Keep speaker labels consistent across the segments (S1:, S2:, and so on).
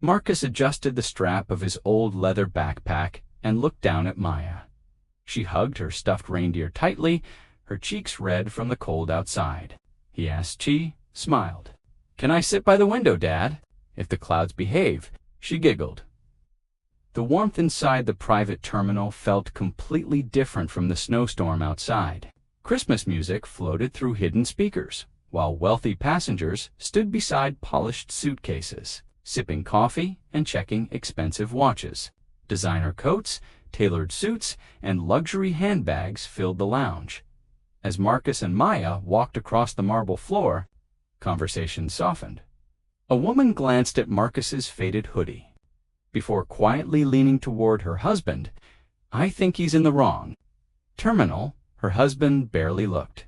S1: Marcus adjusted the strap of his old leather backpack and looked down at Maya. She hugged her stuffed reindeer tightly, her cheeks red from the cold outside. He asked. She smiled. "Can I sit by the window, Dad? If the clouds behave," she giggled. The warmth inside the private terminal felt completely different from the snowstorm outside. Christmas music floated through hidden speakers, while wealthy passengers stood beside polished suitcases, sipping coffee and checking expensive watches. Designer coats, tailored suits, and luxury handbags filled the lounge. As Marcus and Maya walked across the marble floor, conversation softened. A woman glanced at Marcus's faded hoodie, before quietly leaning toward her husband. "I think he's in the wrong." Terminal, her husband barely looked.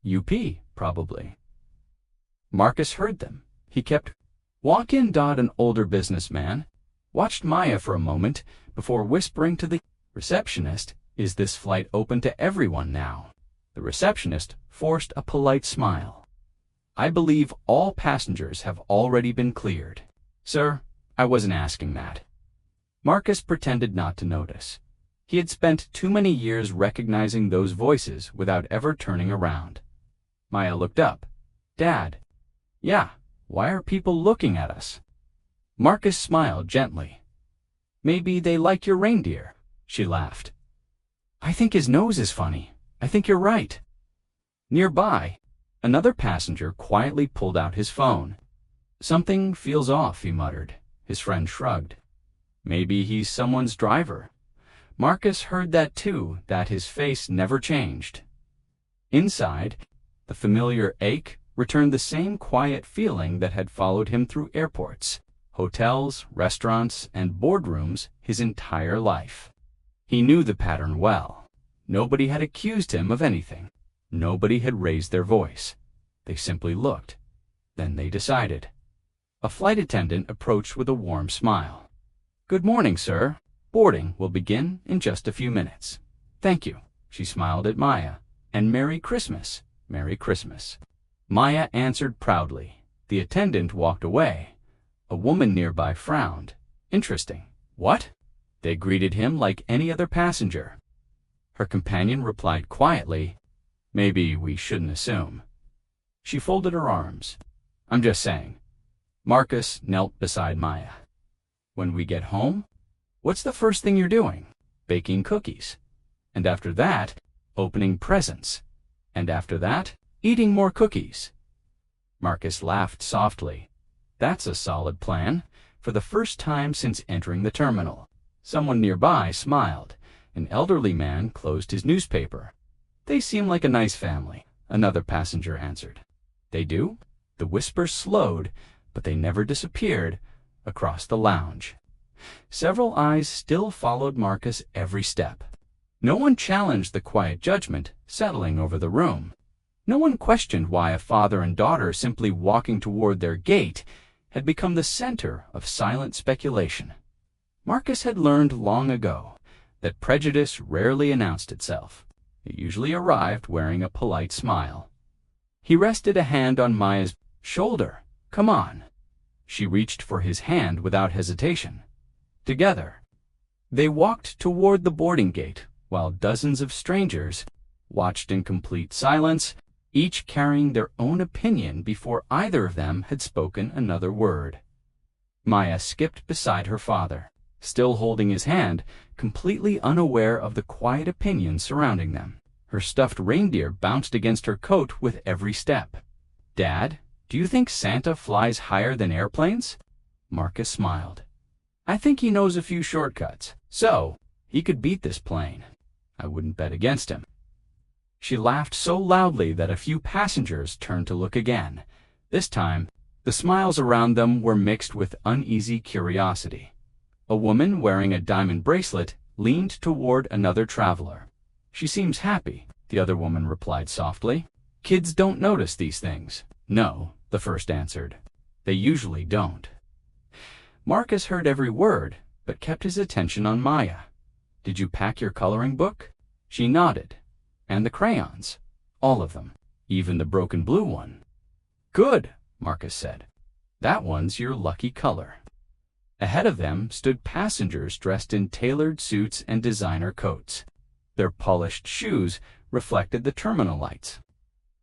S1: "UP, probably." Marcus heard them. He kept, "Walk in." An older businessman watched Maya for a moment before whispering to the receptionist, "Is this flight open to everyone now?" The receptionist forced a polite smile. "I believe all passengers have already been cleared." "Sir, I wasn't asking that." Marcus pretended not to notice. He had spent too many years recognizing those voices without ever turning around. Maya looked up. "Dad." "Yeah, why are people looking at us?" Marcus smiled gently. "Maybe they like your reindeer." She laughed. "I think his nose is funny. I think you're right." Nearby, another passenger quietly pulled out his phone. "Something feels off," he muttered. His friend shrugged. "Maybe he's someone's driver." Marcus heard that too, that his face never changed. Inside, the familiar ache returned, the same quiet feeling that had followed him through airports, hotels, restaurants, and boardrooms his entire life. He knew the pattern well. Nobody had accused him of anything. Nobody had raised their voice. They simply looked. Then they decided. A flight attendant approached with a warm smile. "Good morning, sir. Boarding will begin in just a few minutes." "Thank you." She smiled at Maya. "And Merry Christmas." "Merry Christmas." Maya answered proudly. The attendant walked away. A woman nearby frowned. "Interesting." "What?" They greeted him like any other passenger. Her companion replied quietly, "Maybe we shouldn't assume." She folded her arms. "I'm just saying." Marcus knelt beside Maya. "When we get home, what's the first thing you're doing?" "Baking cookies." "And after that, opening presents." "And after that, eating more cookies." Marcus laughed softly. "That's a solid plan." For the first time since entering the terminal, someone nearby smiled. An elderly man closed his newspaper. "They seem like a nice family," another passenger answered. "They do?" The whisper slowed, but they never disappeared, across the lounge. Several eyes still followed Marcus every step. No one challenged the quiet judgment settling over the room. No one questioned why a father and daughter simply walking toward their gate had become the center of silent speculation. Marcus had learned long ago that prejudice rarely announced itself. It usually arrived wearing a polite smile. He rested a hand on Maya's shoulder. "Come on." She reached for his hand without hesitation. Together, they walked toward the boarding gate, while dozens of strangers watched in complete silence, each carrying their own opinion before either of them had spoken another word. Maya skipped beside her father, still holding his hand, completely unaware of the quiet opinions surrounding them. Her stuffed reindeer bounced against her coat with every step. "Dad, do you think Santa flies higher than airplanes?" Marcus smiled. "I think he knows a few shortcuts, so he could beat this plane. I wouldn't bet against him." She laughed so loudly that a few passengers turned to look again. This time, the smiles around them were mixed with uneasy curiosity. A woman wearing a diamond bracelet leaned toward another traveler. "She seems happy," the other woman replied softly. "Kids don't notice these things." "No," the first answered. "They usually don't." Marcus heard every word, but kept his attention on Maya. "Did you pack your coloring book?" She nodded. "And the crayons?" "All of them, even the broken blue one." "Good," Marcus said. "That one's your lucky color." Ahead of them stood passengers dressed in tailored suits and designer coats. Their polished shoes reflected the terminal lights.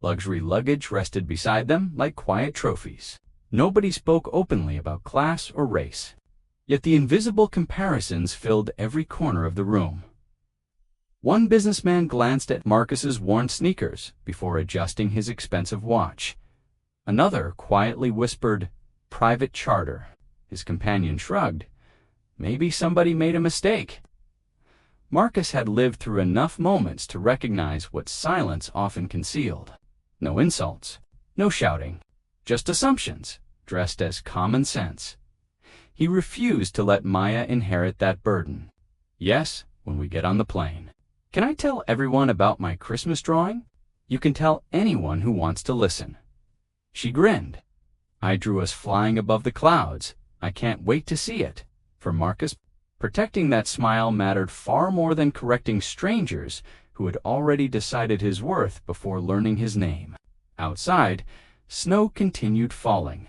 S1: Luxury luggage rested beside them like quiet trophies. Nobody spoke openly about class or race, yet the invisible comparisons filled every corner of the room. One businessman glanced at Marcus's worn sneakers before adjusting his expensive watch. Another quietly whispered, "Private charter." His companion shrugged. Maybe somebody made a mistake. Marcus had lived through enough moments to recognize what silence often concealed. No insults, no shouting, just assumptions, dressed as common sense. He refused to let Maya inherit that burden. "Yes, when we get on the plane. Can I tell everyone about my Christmas drawing? You can tell anyone who wants to listen." She grinned. "I drew us flying above the clouds. I can't wait to see it." For Marcus, protecting that smile mattered far more than correcting strangers who had already decided his worth before learning his name. Outside, snow continued falling.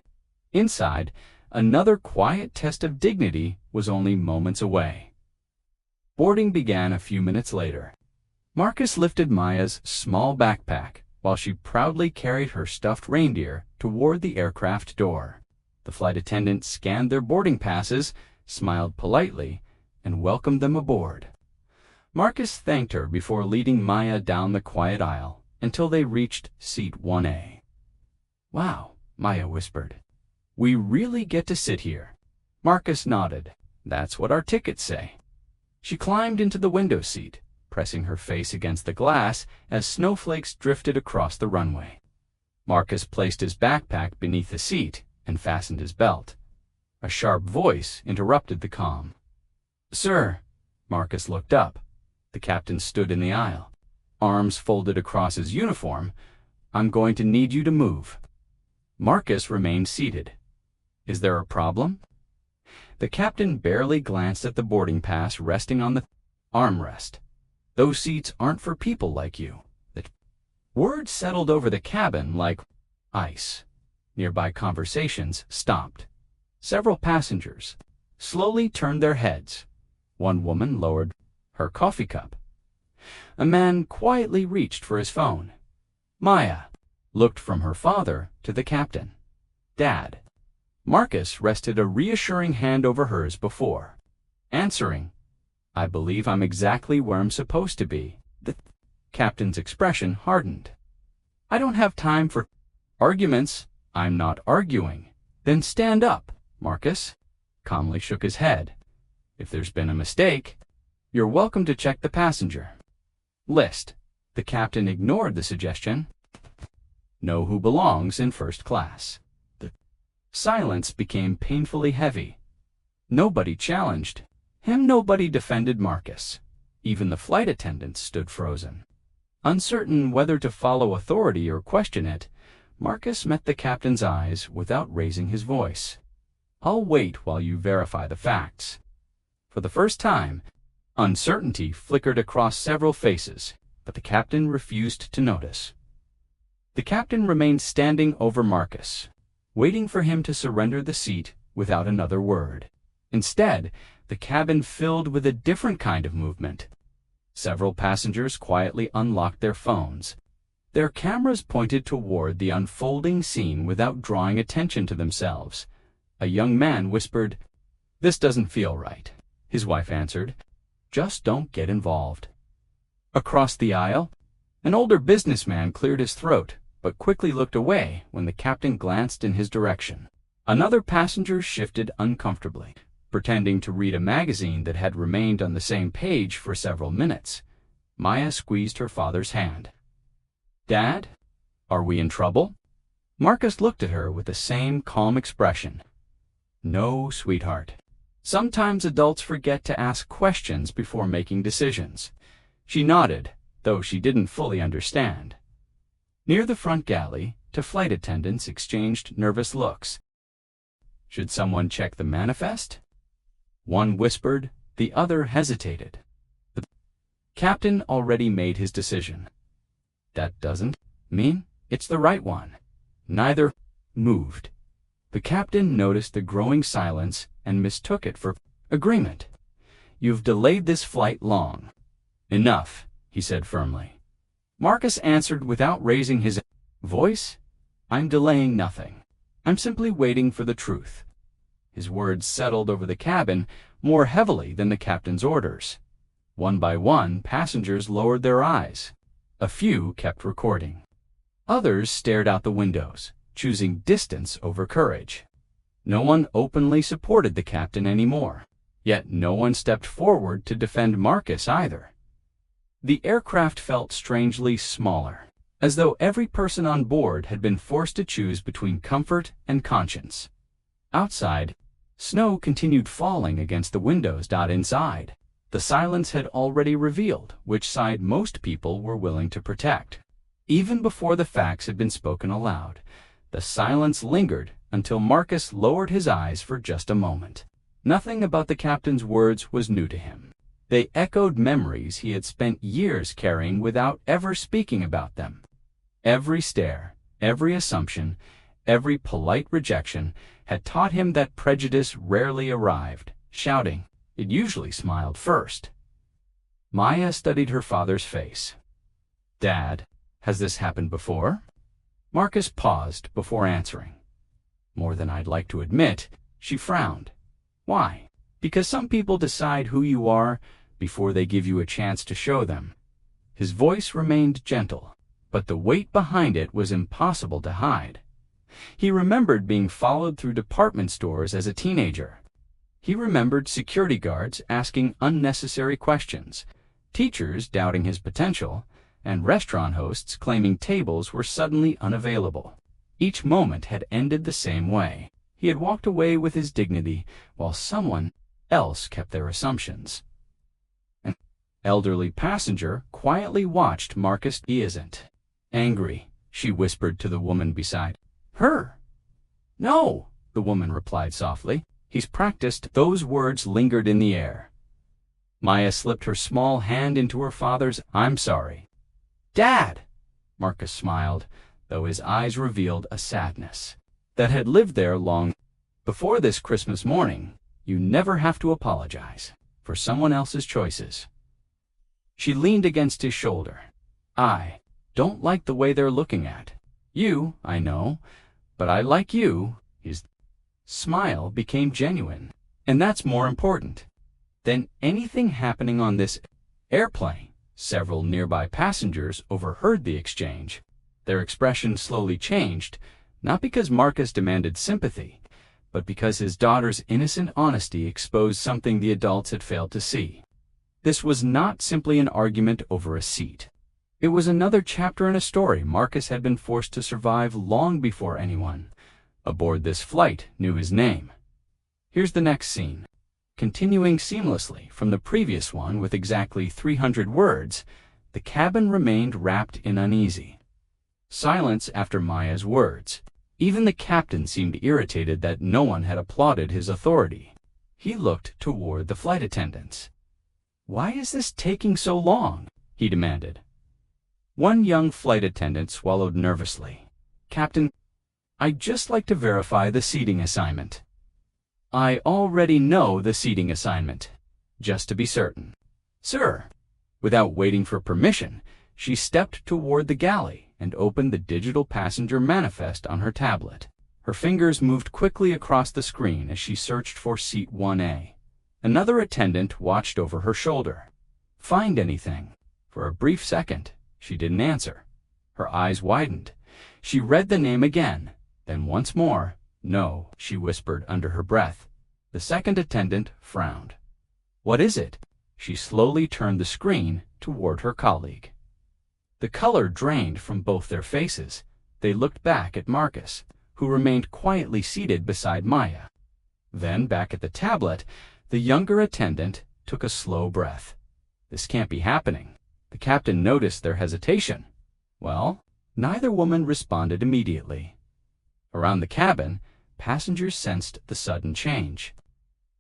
S1: Inside, another quiet test of dignity was only moments away. Boarding began a few minutes later. Marcus lifted Maya's small backpack while she proudly carried her stuffed reindeer toward the aircraft door. The flight attendant scanned their boarding passes, smiled politely, and welcomed them aboard. Marcus thanked her before leading Maya down the quiet aisle until they reached seat 1A. "Wow," Maya whispered. "We really get to sit here." Marcus nodded. "That's what our tickets say." She climbed into the window seat, pressing her face against the glass as snowflakes drifted across the runway. Marcus placed his backpack beneath the seat and fastened his belt. A sharp voice interrupted the calm. "Sir." Marcus looked up. The captain stood in the aisle, arms folded across his uniform. "I'm going to need you to move." Marcus remained seated. "Is there a problem?" The captain barely glanced at the boarding pass resting on the armrest. "Those seats aren't for people like you." The words settled over the cabin like ice. Nearby conversations stopped. Several passengers slowly turned their heads. One woman lowered her coffee cup. A man quietly reached for his phone. Maya looked from her father to the captain. "Dad." Marcus rested a reassuring hand over hers before answering, "I believe I'm exactly where I'm supposed to be." The captain's expression hardened. "I don't have time for arguments." "I'm not arguing." "Then stand up." Marcus calmly shook his head. "If there's been a mistake, you're welcome to check the passenger list." The captain ignored the suggestion. "Know who belongs in first class." The silence became painfully heavy. Nobody challenged him, nobody defended Marcus. Even the flight attendants stood frozen. Uncertain whether to follow authority or question it, Marcus met the captain's eyes without raising his voice. "I'll wait while you verify the facts." For the first time, uncertainty flickered across several faces, but the captain refused to notice. The captain remained standing over Marcus, waiting for him to surrender the seat without another word. Instead, the cabin filled with a different kind of movement. Several passengers quietly unlocked their phones. Their cameras pointed toward the unfolding scene without drawing attention to themselves. A young man whispered, "This doesn't feel right." His wife answered, "Just don't get involved." Across the aisle, an older businessman cleared his throat, but quickly looked away when the captain glanced in his direction. Another passenger shifted uncomfortably, pretending to read a magazine that had remained on the same page for several minutes. Maya squeezed her father's hand. "Dad, are we in trouble?" Marcus looked at her with the same calm expression. "No, sweetheart. Sometimes adults forget to ask questions before making decisions." She nodded, though she didn't fully understand. Near the front galley, two flight attendants exchanged nervous looks. "Should someone check the manifest?" One whispered, the other hesitated. The captain already made his decision. "That doesn't mean it's the right one." Neither moved. The captain noticed the growing silence and mistook it for agreement. "You've delayed this flight long." "Enough," he said firmly. Marcus answered without raising his voice. "I'm delaying nothing. I'm simply waiting for the truth." His words settled over the cabin more heavily than the captain's orders. One by one, passengers lowered their eyes. A few kept recording. Others stared out the windows, choosing distance over courage. No one openly supported the captain anymore, yet no one stepped forward to defend Marcus either. The aircraft felt strangely smaller, as though every person on board had been forced to choose between comfort and conscience. Outside, snow continued falling against the windows. Inside, the silence had already revealed which side most people were willing to protect. Even before the facts had been spoken aloud, the silence lingered until Marcus lowered his eyes for just a moment. Nothing about the captain's words was new to him. They echoed memories he had spent years carrying without ever speaking about them. Every stare, every assumption, every polite rejection had taught him that prejudice rarely arrived, shouting. It usually smiled first. Maya studied her father's face. "Dad, has this happened before?" Marcus paused before answering. "More than I'd like to admit," she frowned. "Why?" "Because some people decide who you are before they give you a chance to show them." His voice remained gentle, but the weight behind it was impossible to hide. He remembered being followed through department stores as a teenager. He remembered security guards asking unnecessary questions, teachers doubting his potential, and restaurant hosts claiming tables were suddenly unavailable. Each moment had ended the same way. He had walked away with his dignity, while someone else kept their assumptions. An elderly passenger quietly watched Marcus. "He isn't angry," she whispered to the woman beside her. "No," the woman replied softly. "He's practiced." Those words lingered in the air. Maya slipped her small hand into her father's. "I'm sorry." "Dad!" Marcus smiled, though his eyes revealed a sadness that had lived there long before this Christmas morning. "You never have to apologize for someone else's choices." She leaned against his shoulder. "I don't like the way they're looking at you, I know, but I like you." His smile became genuine, and that's more important than anything happening on this airplane. Several nearby passengers overheard the exchange. Their expression slowly changed, not because Marcus demanded sympathy, but because his daughter's innocent honesty exposed something the adults had failed to see. This was not simply an argument over a seat. It was another chapter in a story Marcus had been forced to survive long before anyone aboard this flight knew his name. Here's the next scene. Continuing seamlessly from the previous one with exactly 300 words, the cabin remained wrapped in uneasy silence after Maya's words. Even the captain seemed irritated that no one had applauded his authority. He looked toward the flight attendants. "Why is this taking so long?" he demanded. One young flight attendant swallowed nervously. "Captain, I'd just like to verify the seating assignment." "I already know the seating assignment, just to be certain." "Sir." Without waiting for permission, she stepped toward the galley and opened the digital passenger manifest on her tablet. Her fingers moved quickly across the screen as she searched for seat 1A. Another attendant watched over her shoulder. "Find anything?" For a brief second, she didn't answer. Her eyes widened. She read the name again, then once more. "No," she whispered under her breath. The second attendant frowned. "What is it?" She slowly turned the screen toward her colleague. The color drained from both their faces. They looked back at Marcus, who remained quietly seated beside Maya. Then, back at the tablet, the younger attendant took a slow breath. "This can't be happening." The captain noticed their hesitation. "Well?" Neither woman responded immediately. Around the cabin, passengers sensed the sudden change.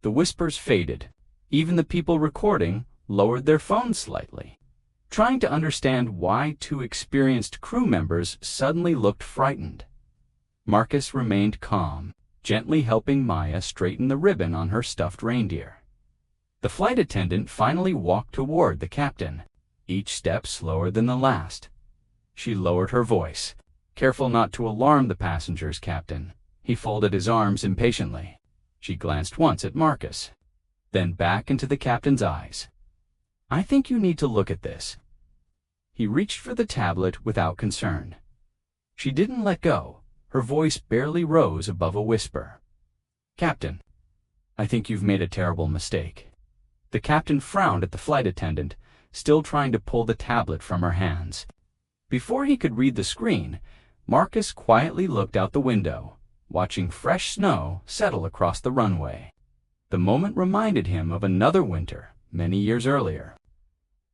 S1: The whispers faded. Even the people recording lowered their phones slightly, trying to understand why two experienced crew members suddenly looked frightened. Marcus remained calm. gently helping Maya straighten the ribbon on her stuffed reindeer. The flight attendant finally walked toward the captain, each step slower than the last. She lowered her voice. "Careful not to alarm the passengers, Captain." He folded his arms impatiently. She glanced once at Marcus, then back into the captain's eyes. "I think you need to look at this." He reached for the tablet without concern. She didn't let go. Her voice barely rose above a whisper. "Captain, I think you've made a terrible mistake." The captain frowned at the flight attendant, still trying to pull the tablet from her hands. Before he could read the screen, Marcus quietly looked out the window, watching fresh snow settle across the runway. The moment reminded him of another winter many years earlier,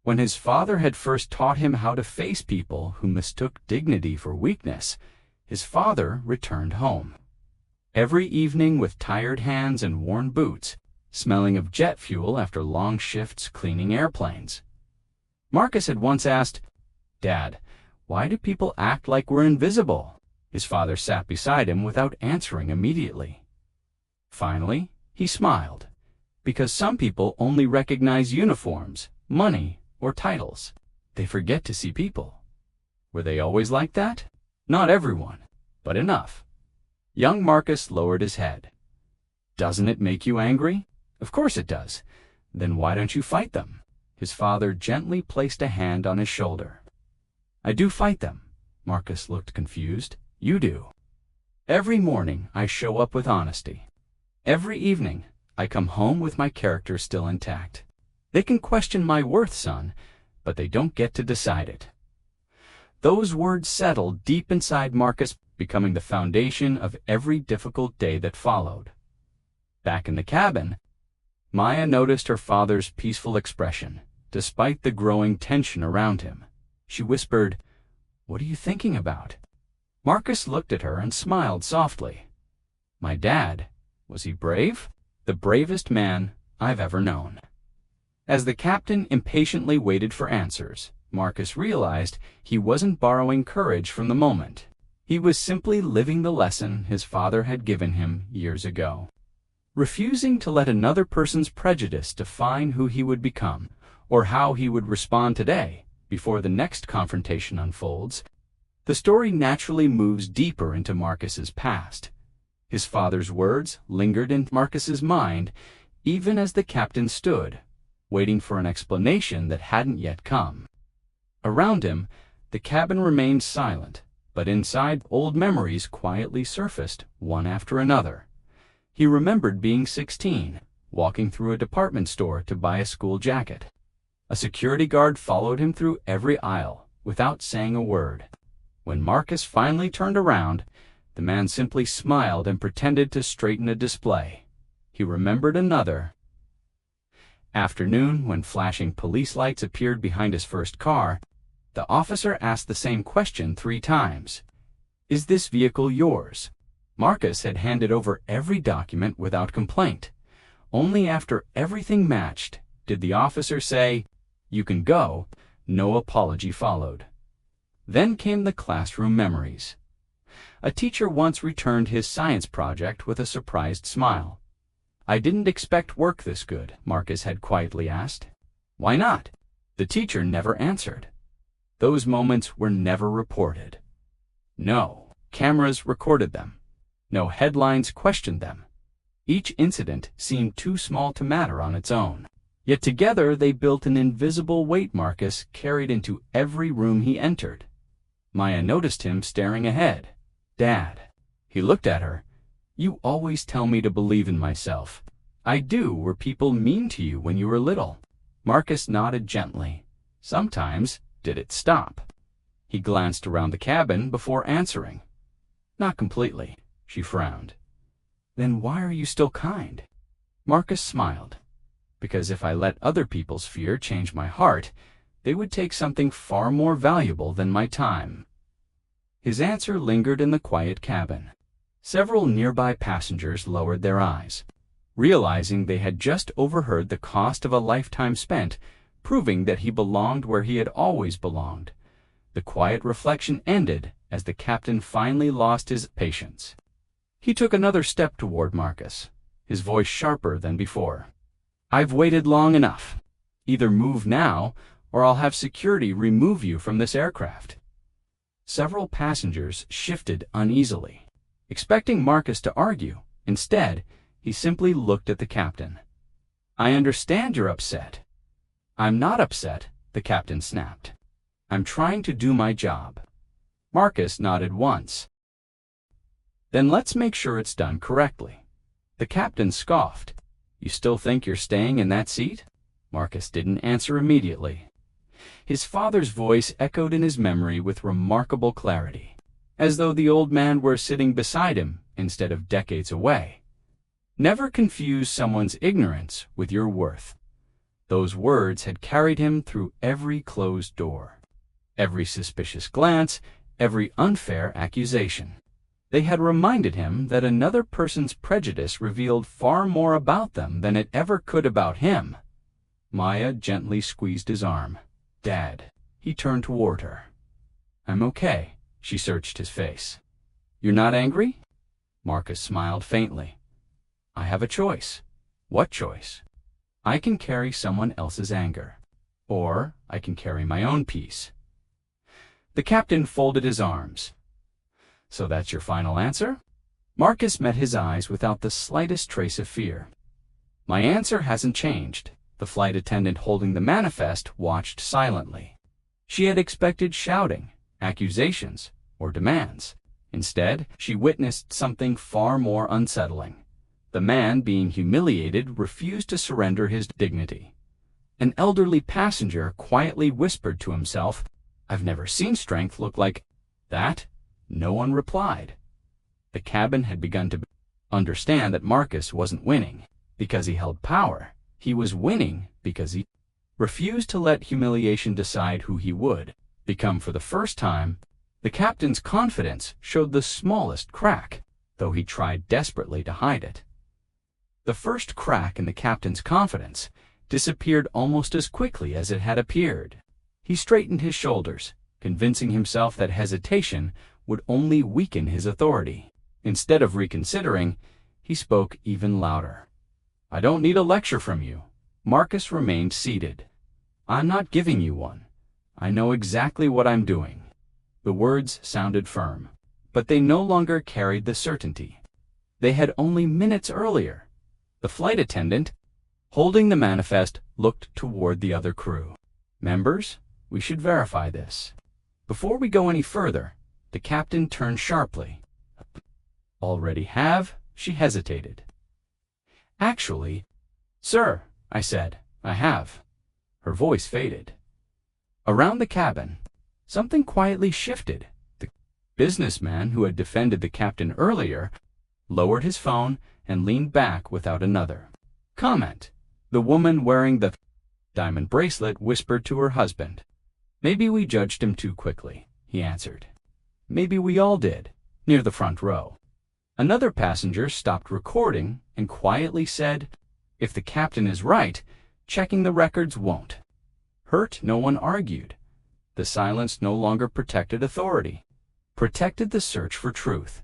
S1: when his father had first taught him how to face people who mistook dignity for weakness. His father returned home every evening with tired hands and worn boots, smelling of jet fuel after long shifts cleaning airplanes. Marcus had once asked, "Dad, why do people act like we're invisible?" His father sat beside him without answering immediately. Finally, he smiled, because some people only recognize uniforms, money, or titles. They forget to see people. Were they always like that? Not everyone, but enough. Young Marcus lowered his head. "Doesn't it make you angry?" "Of course it does." "Then why don't you fight them?" His father gently placed a hand on his shoulder. "I do fight them." Marcus looked confused. "You do." "Every morning I show up with honesty. Every evening I come home with my character still intact. They can question my worth, son, but they don't get to decide it." Those words settled deep inside Marcus, becoming the foundation of every difficult day that followed. Back in the cabin, Maya noticed her father's peaceful expression, despite the growing tension around him. She whispered, "What are you thinking about?" Marcus looked at her and smiled softly. "My dad, was he brave?" "The bravest man I've ever known." As the captain impatiently waited for answers, Marcus realized he wasn't borrowing courage from the moment. He was simply living the lesson his father had given him years ago. Refusing to let another person's prejudice define who he would become, or how he would respond today, before the next confrontation unfolds, the story naturally moves deeper into Marcus's past. His father's words lingered in Marcus's mind, even as the captain stood, waiting for an explanation that hadn't yet come. Around him, the cabin remained silent, but inside, old memories quietly surfaced, one after another. He remembered being 16, walking through a department store to buy a school jacket. A security guard followed him through every aisle, without saying a word. When Marcus finally turned around, the man simply smiled and pretended to straighten a display. He remembered another afternoon when flashing police lights appeared behind his first car. The officer asked the same question 3 times. "Is this vehicle yours?" Marcus had handed over every document without complaint. Only after everything matched did the officer say, "You can go." No apology followed. Then came the classroom memories. A teacher once returned his science project with a surprised smile. "I didn't expect work this good," Marcus had quietly asked. "Why not?" The teacher never answered. Those moments were never reported. No cameras recorded them. No headlines questioned them. Each incident seemed too small to matter on its own. Yet together they built an invisible weight Marcus carried into every room he entered. Maya noticed him staring ahead. "Dad." He looked at her. "You always tell me to believe in myself." "I do. Were people mean to you when you were little?" Marcus nodded gently. "Sometimes." "Did it stop?" He glanced around the cabin before answering. "Not completely." She frowned. "Then why are you still kind?" Marcus smiled. "Because if I let other people's fear change my heart, they would take something far more valuable than my time." His answer lingered in the quiet cabin. Several nearby passengers lowered their eyes, realizing they had just overheard the cost of a lifetime spent proving that he belonged where he had always belonged. The quiet reflection ended as the captain finally lost his patience. He took another step toward Marcus, his voice sharper than before. "I've waited long enough. Either move now, or I'll have security remove you from this aircraft." Several passengers shifted uneasily, expecting Marcus to argue. Instead, he simply looked at the captain. "I understand you're upset." "I'm not upset," the captain snapped. "I'm trying to do my job." Marcus nodded once. "Then let's make sure it's done correctly." The captain scoffed. "You still think you're staying in that seat?" Marcus didn't answer immediately. His father's voice echoed in his memory with remarkable clarity, as though the old man were sitting beside him instead of decades away. "Never confuse someone's ignorance with your worth." Those words had carried him through every closed door, every suspicious glance, every unfair accusation. They had reminded him that another person's prejudice revealed far more about them than it ever could about him. Maya gently squeezed his arm. "Dad." He turned toward her. "I'm okay." She searched his face. "You're not angry?" Marcus smiled faintly. "I have a choice." "What choice?" "I can carry someone else's anger, or I can carry my own peace." The captain folded his arms. "So that's your final answer?" Marcus met his eyes without the slightest trace of fear. "My answer hasn't changed." The flight attendant holding the manifest watched silently. She had expected shouting, accusations, or demands. Instead, she witnessed something far more unsettling. The man being humiliated refused to surrender his dignity. An elderly passenger quietly whispered to himself, "I've never seen strength look like that." No one replied. The cabin had begun to understand that Marcus wasn't winning because he held power. He was winning because he refused to let humiliation decide who he would become. For the first time, the captain's confidence showed the smallest crack, though he tried desperately to hide it. The first crack in the captain's confidence disappeared almost as quickly as it had appeared. He straightened his shoulders, convincing himself that hesitation would only weaken his authority. Instead of reconsidering, he spoke even louder. "I don't need a lecture from you." Marcus remained seated. "I'm not giving you one. I know exactly what I'm doing." The words sounded firm, but they no longer carried the certainty they had only minutes earlier. The flight attendant, holding the manifest, looked toward the other crew. "Members, we should verify this." Before we go any further, the captain turned sharply. "Already have?" She hesitated. "Actually, sir," I said, "I have." Her voice faded. Around the cabin, something quietly shifted. The businessman who had defended the captain earlier lowered his phone and leaned back without another comment. The woman wearing the diamond bracelet whispered to her husband. "Maybe we judged him too quickly," he answered. "Maybe we all did," near the front row. Another passenger stopped recording and quietly said, "If the captain is right, checking the records won't." Hurt, no one argued. The silence no longer protected authority, protected the search for truth.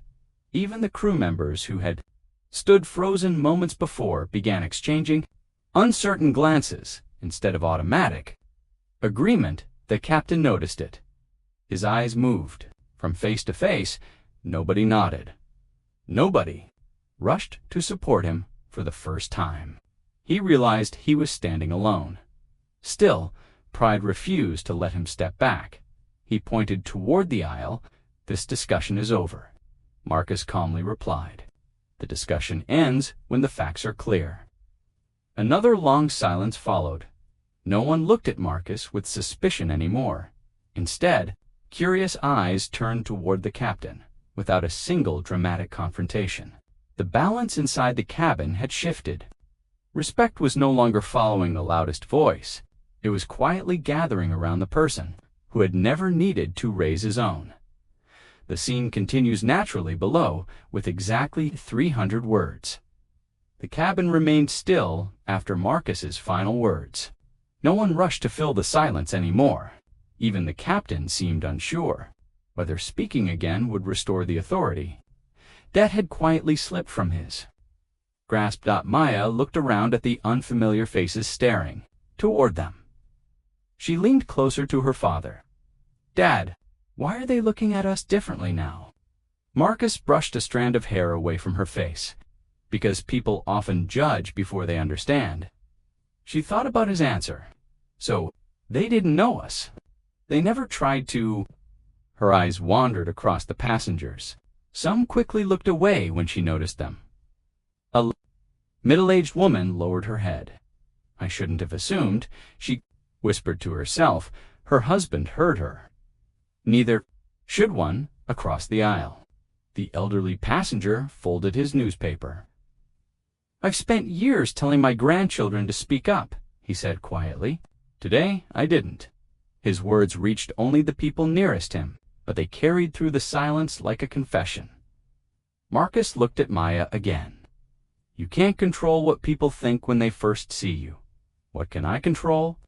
S1: Even the crew members who had stood frozen moments before began exchanging uncertain glances instead of automatic agreement. The captain noticed it. His eyes moved. From face to face, nobody nodded. Nobody rushed to support him for the first time. He realized he was standing alone. Still, pride refused to let him step back. He pointed toward the aisle. "This discussion is over," Marcus calmly replied. "The discussion ends when the facts are clear." Another long silence followed. No one looked at Marcus with suspicion anymore. Instead, curious eyes turned toward the captain, without a single dramatic confrontation. The balance inside the cabin had shifted. Respect was no longer following the loudest voice. It was quietly gathering around the person who had never needed to raise his own. The scene continues naturally below with exactly 300 words. The cabin remained still after Marcus's final words. No one rushed to fill the silence anymore. Even the captain seemed unsure whether speaking again would restore the authority. that had quietly slipped from his grasp. Maya looked around at the unfamiliar faces staring toward them. She leaned closer to her father. "Dad, why are they looking at us differently now?" Marcus brushed a strand of hair away from her face. "Because people often judge before they understand." She thought about his answer. "So, they didn't know us. They never tried to—" Her eyes wandered across the passengers. Some quickly looked away when she noticed them. A middle-aged woman lowered her head. "I shouldn't have assumed," she whispered to herself. Her husband heard her. "Neither should one," across the aisle. The elderly passenger folded his newspaper. "I've spent years telling my grandchildren to speak up," he said quietly. "Today, I didn't." His words reached only the people nearest him, but they carried through the silence like a confession. Marcus looked at Maya again. "You can't control what people think when they first see you. What can I control?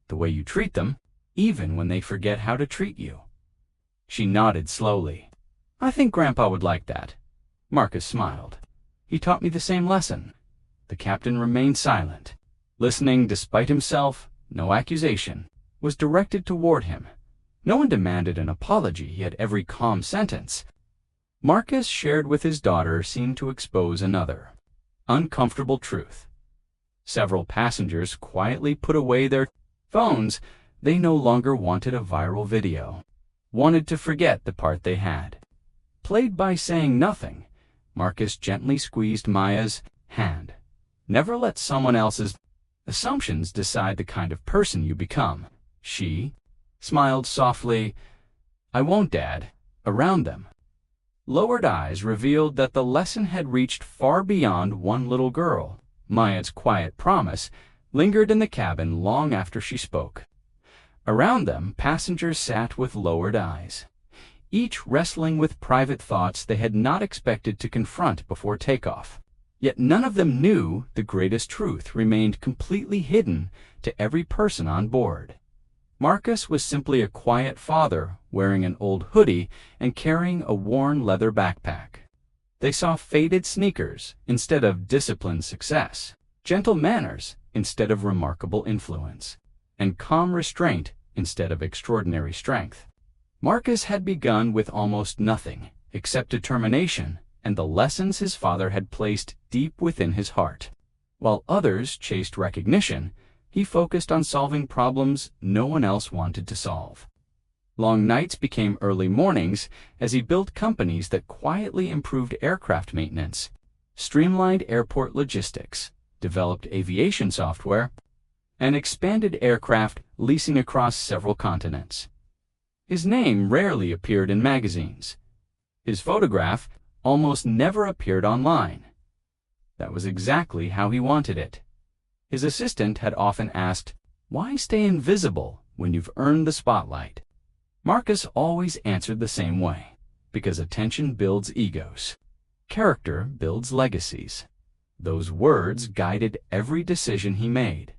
S1: The way you treat them, even when they forget how to treat you." She nodded slowly. "I think Grandpa would like that." Marcus smiled. "He taught me the same lesson." The captain remained silent, listening despite himself. No accusation was directed toward him. No one demanded an apology, yet every calm sentence Marcus shared with his daughter seemed to expose another uncomfortable truth. Several passengers quietly put away their phones. They no longer wanted a viral video, wanted to forget the part they had played. By saying nothing, Marcus gently squeezed Maya's hand. "Never let someone else's assumptions decide the kind of person you become." She smiled softly. "I won't, Dad." Around them, lowered eyes revealed that the lesson had reached far beyond one little girl. Maya's quiet promise lingered in the cabin long after she spoke. Around them, passengers sat with lowered eyes, each wrestling with private thoughts they had not expected to confront before takeoff. Yet none of them knew the greatest truth remained completely hidden to every person on board. Marcus was simply a quiet father wearing an old hoodie and carrying a worn leather backpack. They saw faded sneakers instead of disciplined success, gentle manners instead of remarkable influence, and calm restraint instead of extraordinary strength. Marcus had begun with almost nothing except determination and the lessons his father had placed deep within his heart. While others chased recognition, he focused on solving problems no one else wanted to solve. Long nights became early mornings as he built companies that quietly improved aircraft maintenance, streamlined airport logistics, developed aviation software, and expanded aircraft leasing across several continents. His name rarely appeared in magazines. His photograph almost never appeared online. That was exactly how he wanted it. His assistant had often asked, "Why stay invisible when you've earned the spotlight?" Marcus always answered the same way, "Because attention builds egos. Character builds legacies." Those words guided every decision he made.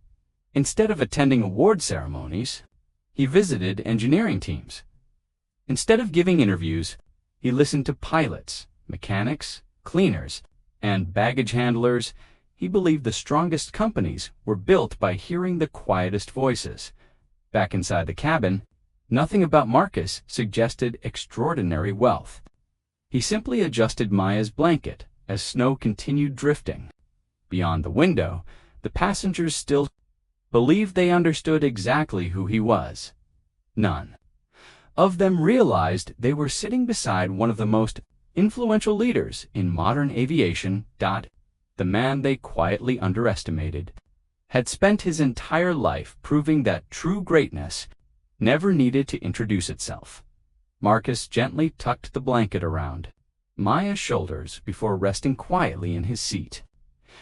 S1: Instead of attending award ceremonies, he visited engineering teams. Instead of giving interviews, he listened to pilots, mechanics, cleaners, and baggage handlers. He believed the strongest companies were built by hearing the quietest voices. Back inside the cabin, nothing about Marcus suggested extraordinary wealth. He simply adjusted Maya's blanket as snow continued drifting. Beyond the window, the passengers still believed they understood exactly who he was. None of them realized they were sitting beside one of the most influential leaders in modern aviation. The man they quietly underestimated had spent his entire life proving that true greatness never needed to introduce itself. Marcus gently tucked the blanket around Maya's shoulders before resting quietly in his seat.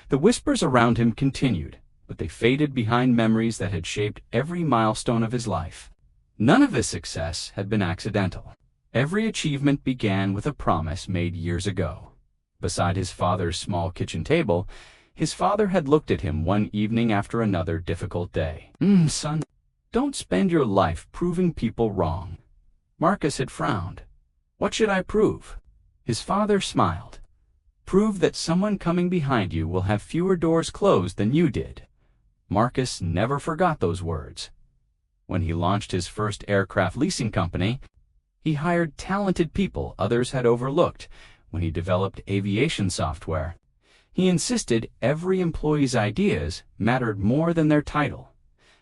S1: The whispers around him continued, but they faded behind memories that had shaped every milestone of his life. None of his success had been accidental. Every achievement began with a promise made years ago. Beside his father's small kitchen table, his father had looked at him one evening after another difficult day. Son, don't spend your life proving people wrong." Marcus had frowned. "What should I prove?" His father smiled. Prove that someone coming behind you will have fewer doors closed than you did. Marcus never forgot those words. When he launched his first aircraft leasing company, he hired talented people others had overlooked. When he developed aviation software, he insisted every employee's ideas mattered more than their title.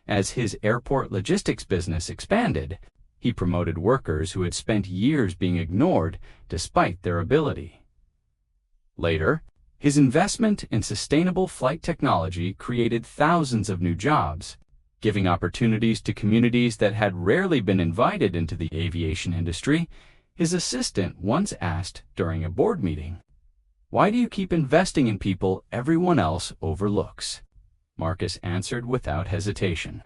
S1: As his airport logistics business expanded, he promoted workers who had spent years being ignored despite their ability. Later, his investment in sustainable flight technology created thousands of new jobs, giving opportunities to communities that had rarely been invited into the aviation industry. His assistant once asked during a board meeting, "Why do you keep investing in people everyone else overlooks?" Marcus answered without hesitation,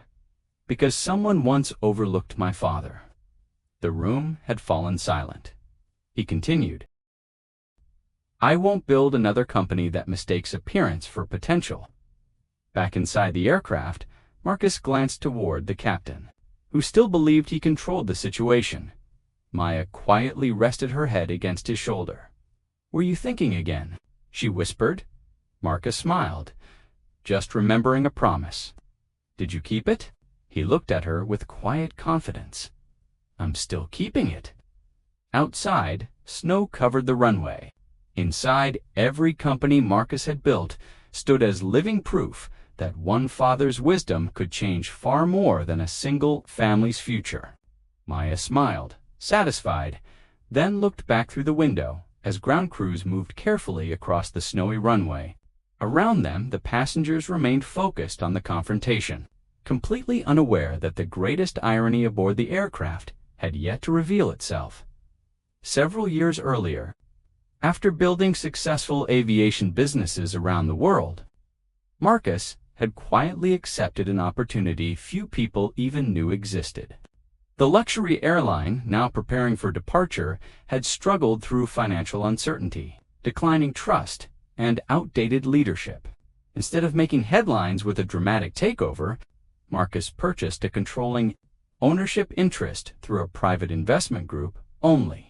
S1: "Because someone once overlooked my father." The room had fallen silent. He continued, "I won't build another company that mistakes appearance for potential." Back inside the aircraft, Marcus glanced toward the captain, who still believed he controlled the situation. Maya quietly rested her head against his shoulder. "Were you thinking again?" she whispered. Marcus smiled. "Just remembering a promise." "Did you keep it?" He looked at her with quiet confidence. "I'm still keeping it." Outside, snow covered the runway. Inside, every company Marcus had built stood as living proof that one father's wisdom could change far more than a single family's future. Maya smiled, satisfied, then looked back through the window as ground crews moved carefully across the snowy runway. Around them, the passengers remained focused on the confrontation, completely unaware that the greatest irony aboard the aircraft had yet to reveal itself. Several years earlier, after building successful aviation businesses around the world, Marcus had quietly accepted an opportunity few people even knew existed. The luxury airline, now preparing for departure, had struggled through financial uncertainty, declining trust, and outdated leadership. Instead of making headlines with a dramatic takeover, Marcus purchased a controlling ownership interest through a private investment group only.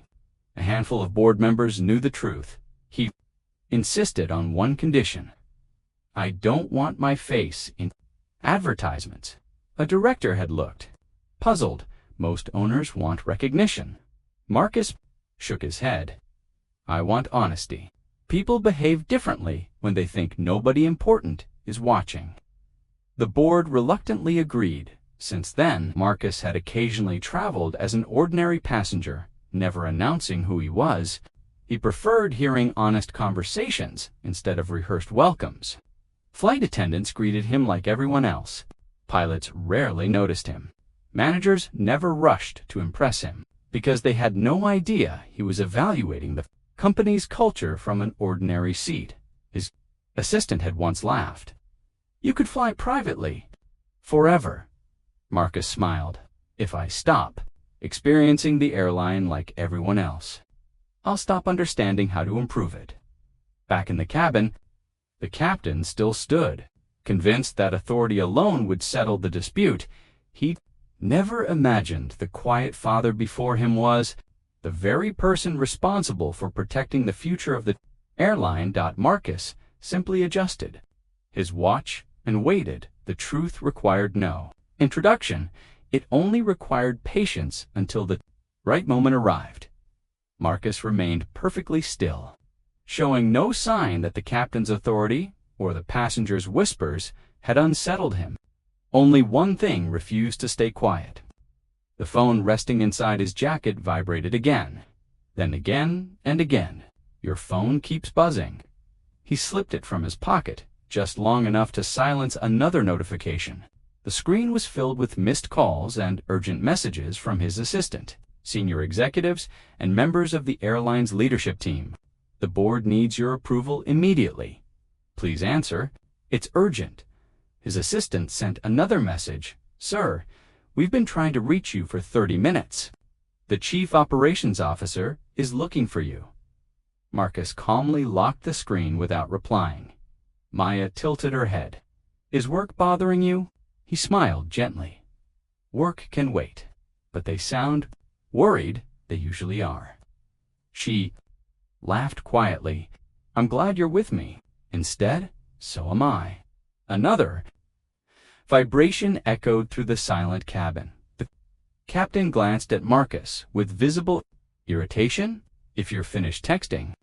S1: A handful of board members knew the truth. He insisted on one condition: "I don't want my face in advertisements." A director had looked puzzled. "Most owners want recognition." Marcus shook his head. "I want honesty. People behave differently when they think nobody important is watching." The board reluctantly agreed. Since then, Marcus had occasionally traveled as an ordinary passenger, never announcing who he was. He preferred hearing honest conversations instead of rehearsed welcomes. Flight attendants greeted him like everyone else. Pilots rarely noticed him. Managers never rushed to impress him, because they had no idea he was evaluating the company's culture from an ordinary seat. His assistant had once laughed. "You could fly privately forever." Marcus smiled. "If I stop experiencing the airline like everyone else, I'll stop understanding how to improve it." Back in the cabin, the captain still stood, convinced that authority alone would settle the dispute. He never imagined the quiet father before him was the very person responsible for protecting the future of the airline. Marcus simply adjusted his watch and waited. The truth required no introduction. It only required patience until the right moment arrived. Marcus remained perfectly still, showing no sign that the captain's authority or the passenger's whispers had unsettled him. Only one thing refused to stay quiet. The phone resting inside his jacket vibrated again, then again and again. "Your phone keeps buzzing." He slipped it from his pocket, just long enough to silence another notification. The screen was filled with missed calls and urgent messages from his assistant, senior executives, and members of the airline's leadership team. "The board needs your approval immediately. Please answer. It's urgent." His assistant sent another message. "Sir, we've been trying to reach you for 30 minutes. The chief operations officer is looking for you." Marcus calmly locked the screen without replying. Maya tilted her head. "Is work bothering you?" He smiled gently. "Work can wait, but they sound worried. They usually are." She laughed quietly. I'm glad you're with me. Instead, so am I. Another vibration echoed through the silent cabin. The captain glanced at Marcus with visible irritation. If you're finished texting,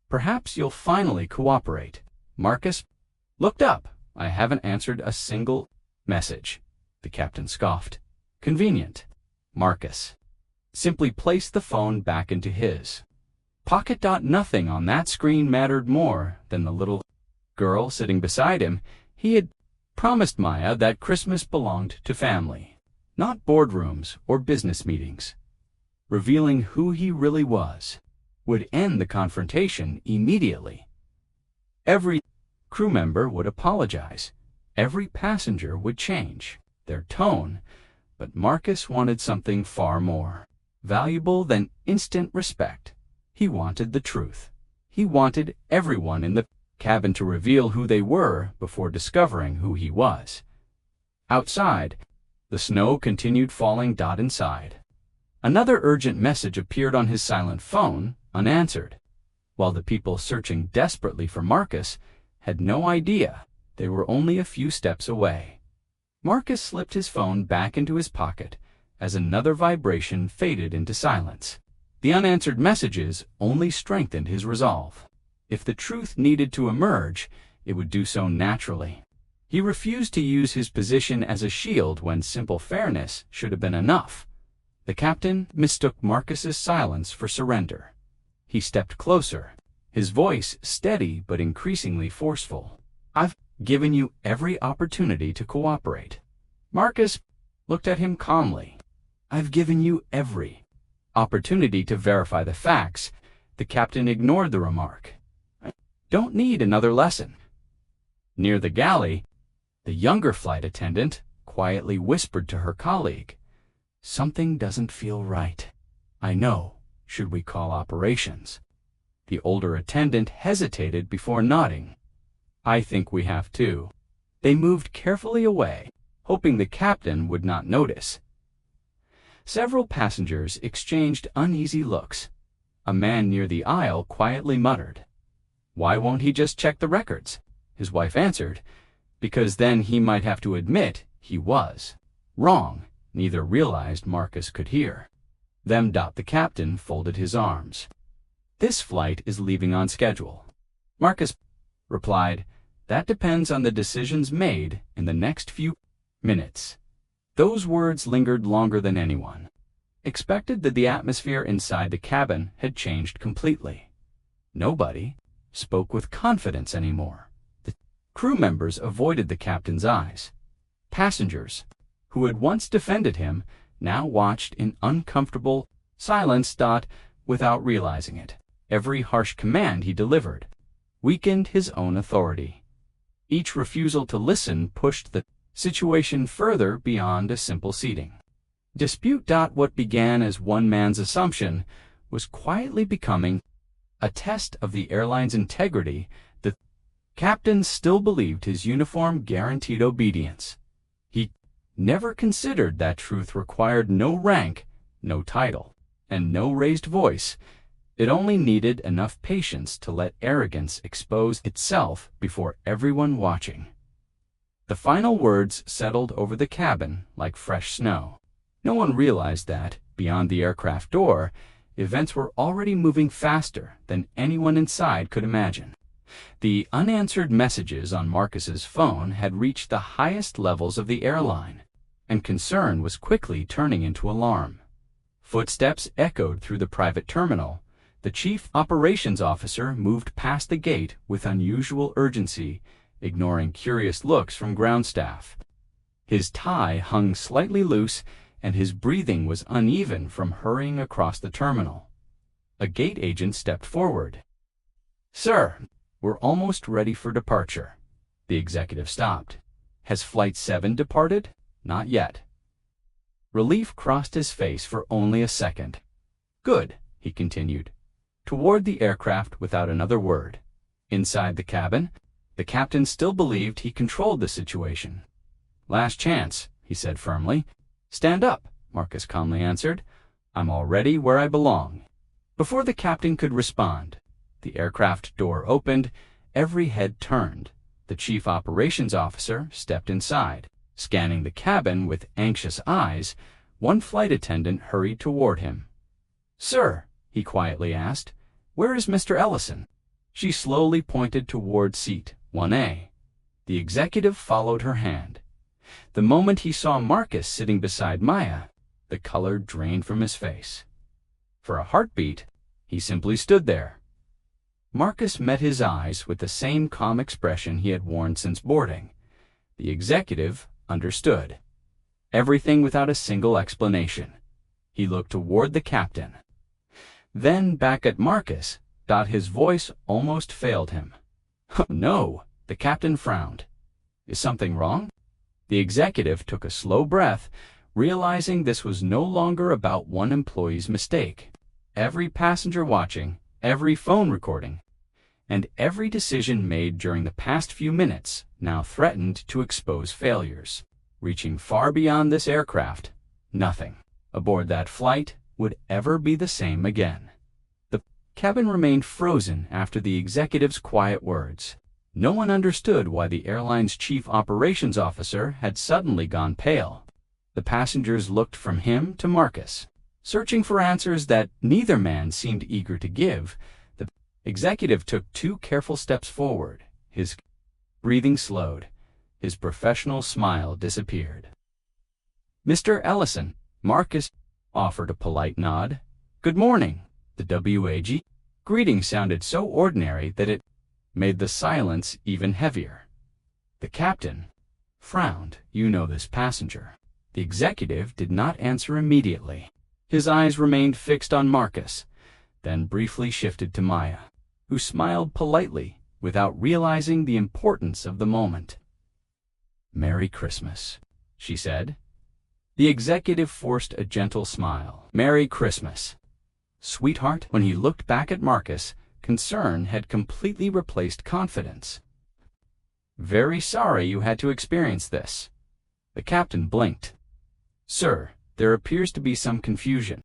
S1: perhaps you'll finally cooperate. Marcus looked up. I haven't answered a single message. The captain scoffed. Convenient. Marcus simply placed the phone back into his pocket. Nothing on that screen mattered more than the little girl sitting beside him. He had promised Maya that Christmas belonged to family, not boardrooms or business meetings. Revealing who he really was would end the confrontation immediately. Every crew member would apologize. Every passenger would change their tone. But Marcus wanted something far more valuable than instant respect. He wanted the truth. He wanted everyone in the cabin to reveal who they were before discovering who he was. Outside, the snow continued falling. Inside, another urgent message appeared on his silent phone, unanswered, while the people searching desperately for Marcus had no idea they were only a few steps away. Marcus slipped his phone back into his pocket as another vibration faded into silence. The unanswered messages only strengthened his resolve. If the truth needed to emerge, it would do so naturally. He refused to use his position as a shield when simple fairness should have been enough. The captain mistook Marcus's silence for surrender. He stepped closer, his voice steady but increasingly forceful. I've given you every opportunity to cooperate. Marcus looked at him calmly. I've given you every opportunity to verify the facts. The captain ignored the remark. I don't need another lesson. Near the galley, the younger flight attendant quietly whispered to her colleague, Something doesn't feel right. I know. Should we call operations? The older attendant hesitated before nodding. I think we have to. They moved carefully away, hoping the captain would not notice. Several passengers exchanged uneasy looks. A man near the aisle quietly muttered, Why won't he just check the records? His wife answered, Because then he might have to admit he was wrong. Neither realized Marcus could hear them. The captain folded his arms. This flight is leaving on schedule. Marcus replied, That depends on the decisions made in the next few minutes. Those words lingered longer than anyone expected. That the atmosphere inside the cabin had changed completely. Nobody spoke with confidence anymore. The crew members avoided the captain's eyes. Passengers, who had once defended him, now watched in uncomfortable silence. Without realizing it, every harsh command he delivered weakened his own authority. Each refusal to listen pushed the situation further beyond a simple seating dispute. What began as one man's assumption was quietly becoming a test of the airline's integrity. The captain still believed his uniform guaranteed obedience. He never considered that truth required no rank, no title, and no raised voice. It only needed enough patience to let arrogance expose itself before everyone watching. The final words settled over the cabin like fresh snow. No one realized that, beyond the aircraft door, events were already moving faster than anyone inside could imagine. The unanswered messages on Marcus's phone had reached the highest levels of the airline, and concern was quickly turning into alarm. Footsteps echoed through the private terminal. The chief operations officer moved past the gate with unusual urgency, ignoring curious looks from ground staff. His tie hung slightly loose, and his breathing was uneven from hurrying across the terminal. A gate agent stepped forward. Sir, we're almost ready for departure. The executive stopped. Has Flight 7 departed? Not yet. Relief crossed his face for only a second. Good, he continued, toward the aircraft without another word. Inside the cabin, the captain still believed he controlled the situation. Last chance, he said firmly. Stand up, Marcus calmly answered. I'm already where I belong. Before the captain could respond, The aircraft door opened, every head turned. The chief operations officer stepped inside. Scanning the cabin with anxious eyes, one flight attendant hurried toward him. "Sir," he quietly asked, "where is Mr. Ellison?" She slowly pointed toward seat 1A. The executive followed her hand. The moment he saw Marcus sitting beside Maya, the color drained from his face. For a heartbeat, he simply stood there. Marcus met his eyes with the same calm expression he had worn since boarding. The executive understood. Everything without a single explanation. He looked toward the captain. Then back at Marcus. His voice almost failed him. "Oh, no," the captain frowned. "Is something wrong?" The executive took a slow breath, realizing this was no longer about one employee's mistake. Every passenger watching, every phone recording, and every decision made during the past few minutes now threatened to expose failures. Reaching far beyond this aircraft, nothing aboard that flight would ever be the same again. The cabin remained frozen after the executive's quiet words. No one understood why the airline's chief operations officer had suddenly gone pale. The passengers looked from him to Marcus, searching for answers that neither man seemed eager to give. The executive took 2 careful steps forward. His breathing slowed. His professional smile disappeared. "Mr. Ellison," Marcus offered a polite nod. "Good morning." The WAG greeting sounded so ordinary that it made the silence even heavier. The captain frowned. "You know this passenger." The executive did not answer immediately. His eyes remained fixed on Marcus, then briefly shifted to Maya, who smiled politely without realizing the importance of the moment. "Merry Christmas," she said. The executive forced a gentle smile. "Merry Christmas, sweetheart." When he looked back at Marcus, concern had completely replaced confidence. "Very sorry you had to experience this." The captain blinked. "Sir, there appears to be some confusion.